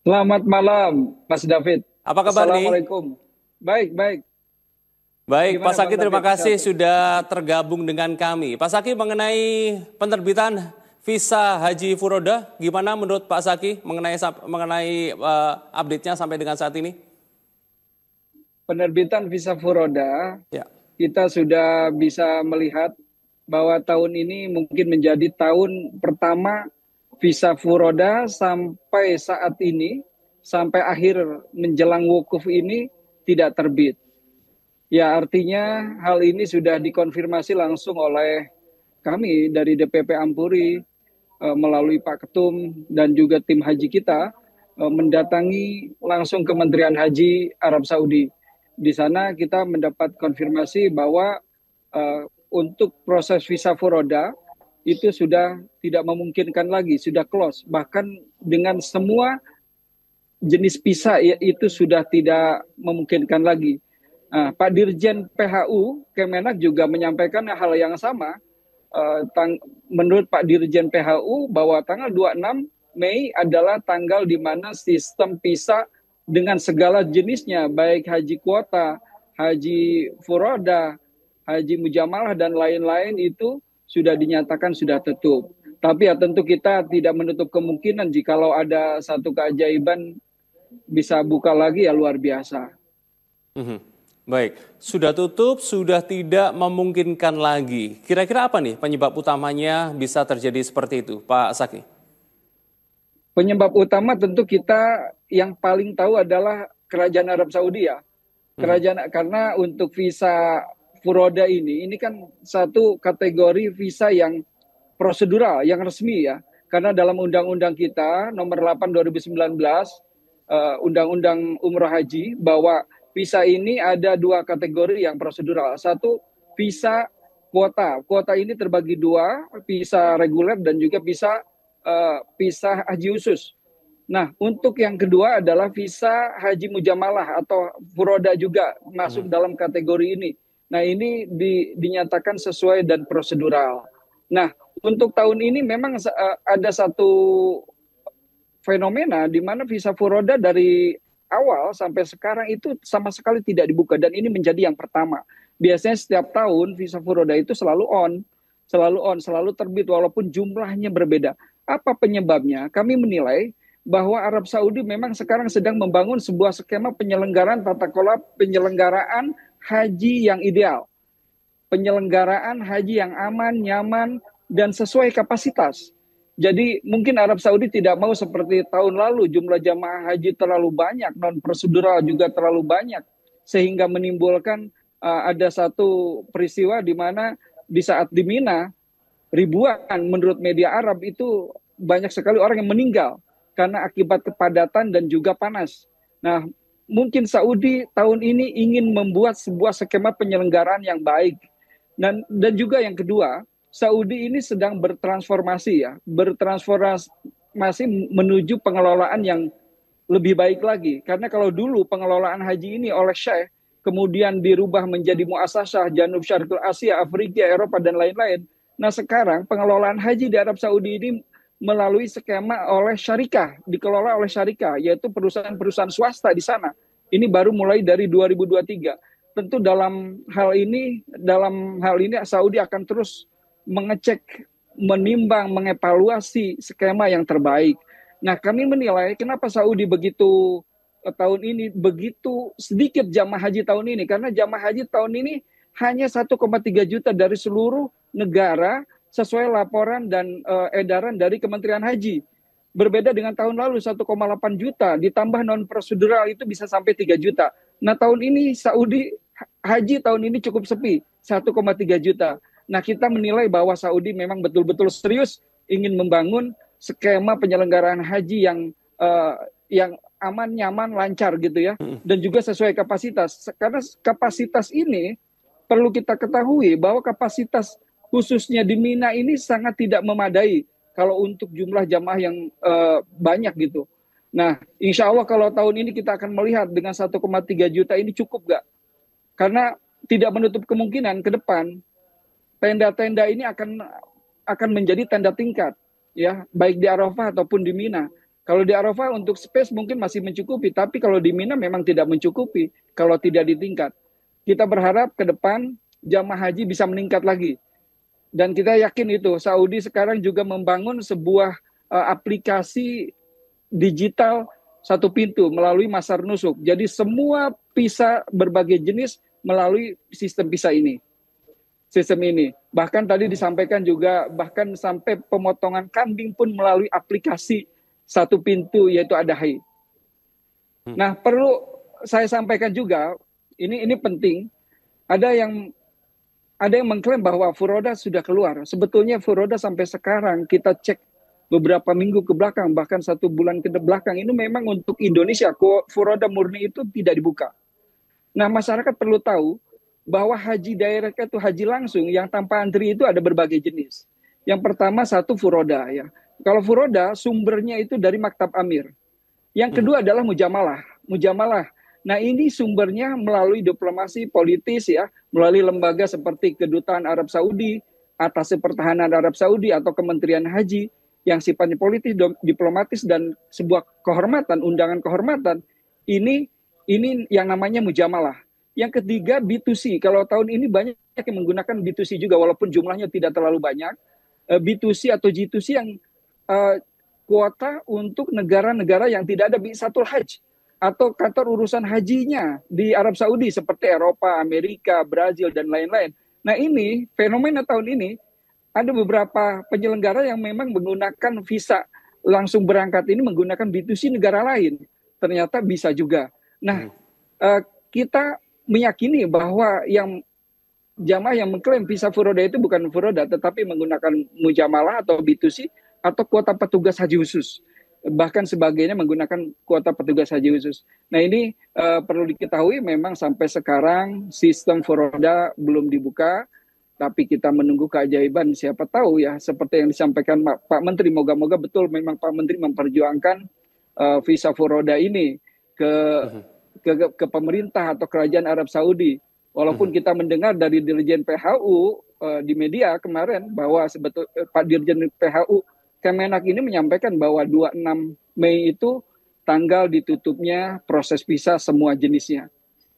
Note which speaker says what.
Speaker 1: Selamat malam, Mas David.
Speaker 2: Apa kabar nih?
Speaker 1: Assalamualaikum. Baik, baik.
Speaker 2: Baik, Pak
Speaker 1: Gimana
Speaker 2: Saki
Speaker 1: Bang
Speaker 2: terima
Speaker 1: David?
Speaker 2: kasih
Speaker 1: Sehat?
Speaker 2: sudah tergabung dengan kami. Pak Saki mengenai penerbitan visa Haji Furoda, gimana menurut Pak Saki mengenai update-nya sampai dengan saat ini?
Speaker 1: Penerbitan visa Furoda,
Speaker 2: Ya.
Speaker 1: kita sudah bisa melihat bahwa tahun ini mungkin menjadi tahun pertama visa Furoda sampai saat ini, sampai akhir menjelang wukuf ini tidak terbit. Ya, artinya hal ini sudah dikonfirmasi langsung oleh kami dari DPP Ampuri melalui Pak Ketum dan juga tim haji kita mendatangi langsung Kementerian Haji Arab Saudi. Di sana kita mendapat konfirmasi bahwa untuk proses visa furoda itu sudah tidak memungkinkan lagi, sudah close. Bahkan dengan semua jenis visa itu sudah tidak memungkinkan lagi. Nah, Pak Dirjen PHU Kemenak juga menyampaikan hal yang sama. Menurut Pak Dirjen PHU bahwa tanggal 26 Mei adalah tanggal di mana sistem visa dengan segala jenisnya, baik haji kuota, haji furoda, haji mujamalah, dan lain-lain itu sudah dinyatakan sudah tutup. Tapi ya tentu kita tidak menutup kemungkinan jikalau ada satu keajaiban bisa buka lagi ya luar biasa.
Speaker 2: Mhm. Baik, sudah tutup, sudah tidak memungkinkan lagi. Kira-kira apa nih penyebab utamanya bisa terjadi seperti itu, Pak Saki?
Speaker 1: Penyebab utama tentu kita yang paling tahu adalah Kerajaan Arab Saudi ya.
Speaker 2: Mhm.
Speaker 1: Karena untuk visa furoda ini kan satu kategori visa yang prosedural, yang resmi ya. Karena dalam undang-undang kita nomor 8 2019 undang-undang umroh haji bahwa visa ini ada dua kategori yang prosedural. Satu visa kuota. Kuota ini terbagi dua, visa reguler dan juga visa haji khusus. Nah, untuk yang kedua adalah visa haji mujamalah atau furoda juga
Speaker 2: Mhm.
Speaker 1: masuk dalam kategori ini. Nah, ini dinyatakan sesuai dan prosedural. Nah, untuk tahun ini memang ada satu fenomena di mana visa furoda dari awal sampai sekarang itu sama sekali tidak dibuka dan ini menjadi yang pertama. Biasanya setiap tahun visa furoda itu selalu terbit walaupun jumlahnya berbeda. Apa penyebabnya? Kami menilai bahwa Arab Saudi memang sekarang sedang membangun sebuah skema penyelenggaraan tata kelola penyelenggaraan haji yang ideal, penyelenggaraan haji yang aman, nyaman, dan sesuai kapasitas. Jadi mungkin Arab Saudi tidak mau seperti tahun lalu jumlah jamaah haji terlalu banyak, non prosedural juga terlalu banyak, sehingga menimbulkan ada satu peristiwa di mana di saat di Mina ribuan menurut media Arab itu banyak sekali orang yang meninggal karena akibat kepadatan dan juga panas. Nah, mungkin Saudi tahun ini ingin membuat sebuah skema penyelenggaraan yang baik. Dan juga yang kedua, Saudi ini sedang bertransformasi ya, bertransformasi menuju pengelolaan yang lebih baik lagi. Karena kalau dulu pengelolaan haji ini oleh Syekh, kemudian dirubah menjadi muasasah Janub Syarqul Asia, Afrika, Eropa, dan lain-lain. Nah sekarang pengelolaan haji di Arab Saudi ini melalui skema oleh syarikah, dikelola oleh syarikah, yaitu perusahaan-perusahaan swasta di sana. Ini baru mulai dari 2023. Tentu dalam hal ini Saudi akan terus mengecek, menimbang, mengevaluasi skema yang terbaik. Nah, kami menilai kenapa Saudi begitu tahun ini begitu sedikit jamaah haji tahun ini karena jamaah haji tahun ini hanya 1,3 juta dari seluruh negara sesuai laporan dan edaran dari Kementerian Haji. Berbeda dengan tahun lalu 1,8 juta ditambah non prosedural itu bisa sampai 3 juta. Nah, tahun ini Saudi haji tahun ini cukup sepi, 1,3 juta. Nah, kita menilai bahwa Saudi memang betul-betul serius ingin membangun skema penyelenggaraan haji yang aman, nyaman, lancar gitu ya,
Speaker 2: Mhm.
Speaker 1: dan juga sesuai kapasitas. Karena kapasitas ini perlu kita ketahui bahwa kapasitas khususnya di Mina ini sangat tidak memadai kalau untuk jumlah jamaah yang banyak gitu. Nah, insya Allah kalau tahun ini kita akan melihat dengan 1,3 juta ini cukup gak? Karena tidak menutup kemungkinan ke depan tenda-tenda ini akan menjadi tenda tingkat ya, baik di Arafah ataupun di Mina. Kalau di Arafah untuk space mungkin masih mencukupi, tapi kalau di Mina memang tidak mencukupi kalau tidak ditingkat. Kita berharap ke depan jamaah haji bisa meningkat lagi. Dan kita yakin itu, Saudi sekarang juga membangun sebuah aplikasi digital satu pintu melalui Masar Nusuk. Jadi semua visa berbagai jenis melalui sistem visa ini. Sistem ini. Bahkan tadi disampaikan juga, bahkan sampai pemotongan kambing pun melalui aplikasi satu pintu, yaitu Adahi. Nah, perlu saya sampaikan juga, ini penting, ada yang mengklaim bahwa Furoda sudah keluar. Sebetulnya Furoda sampai sekarang kita cek beberapa minggu ke belakang, bahkan 1 bulan ke belakang, ini memang untuk Indonesia, Furoda murni itu tidak dibuka. Nah, masyarakat perlu tahu bahwa haji daerah itu haji langsung yang tanpa antri itu ada berbagai jenis. Yang pertama satu Furoda ya. Kalau Furoda sumbernya itu dari Maktab Amir. Yang kedua adalah mujamalah. Mujamalah. Nah, ini sumbernya melalui diplomasi politis ya, melalui lembaga seperti Kedutaan Arab Saudi, Atase Pertahanan Arab Saudi atau Kementerian Haji yang sifatnya politis, diplomatis dan sebuah kehormatan, undangan kehormatan. Ini yang namanya mujamalah. Yang ketiga B2C. Kalau tahun ini banyak yang menggunakan B2C juga walaupun jumlahnya tidak terlalu banyak. B2C atau G2C yang kuota untuk negara-negara yang tidak ada bi'satul hajj atau kantor urusan hajinya di Arab Saudi seperti Eropa, Amerika, Brazil dan lain-lain. Nah, ini fenomena tahun ini ada beberapa penyelenggara yang memang menggunakan visa langsung berangkat ini menggunakan B2C negara lain. Ternyata bisa juga. Nah, kita meyakini bahwa yang jamaah yang mengklaim visa Furoda itu bukan Furoda, tetapi menggunakan mujamalah atau B2C atau kuota petugas haji khusus. Bahkan sebagainya menggunakan kuota petugas haji khusus. Nah, ini perlu diketahui memang sampai sekarang sistem Furoda belum dibuka, tapi kita menunggu keajaiban. Siapa tahu ya, seperti yang disampaikan Pak Menteri, moga-moga betul memang Pak Menteri memperjuangkan visa Furoda ini ke pemerintah atau kerajaan Arab Saudi. Walaupun kita mendengar dari Dirjen PHU di media kemarin bahwa Pak Dirjen PHU Kemenak ini menyampaikan bahwa 26 Mei itu tanggal ditutupnya proses visa semua jenisnya.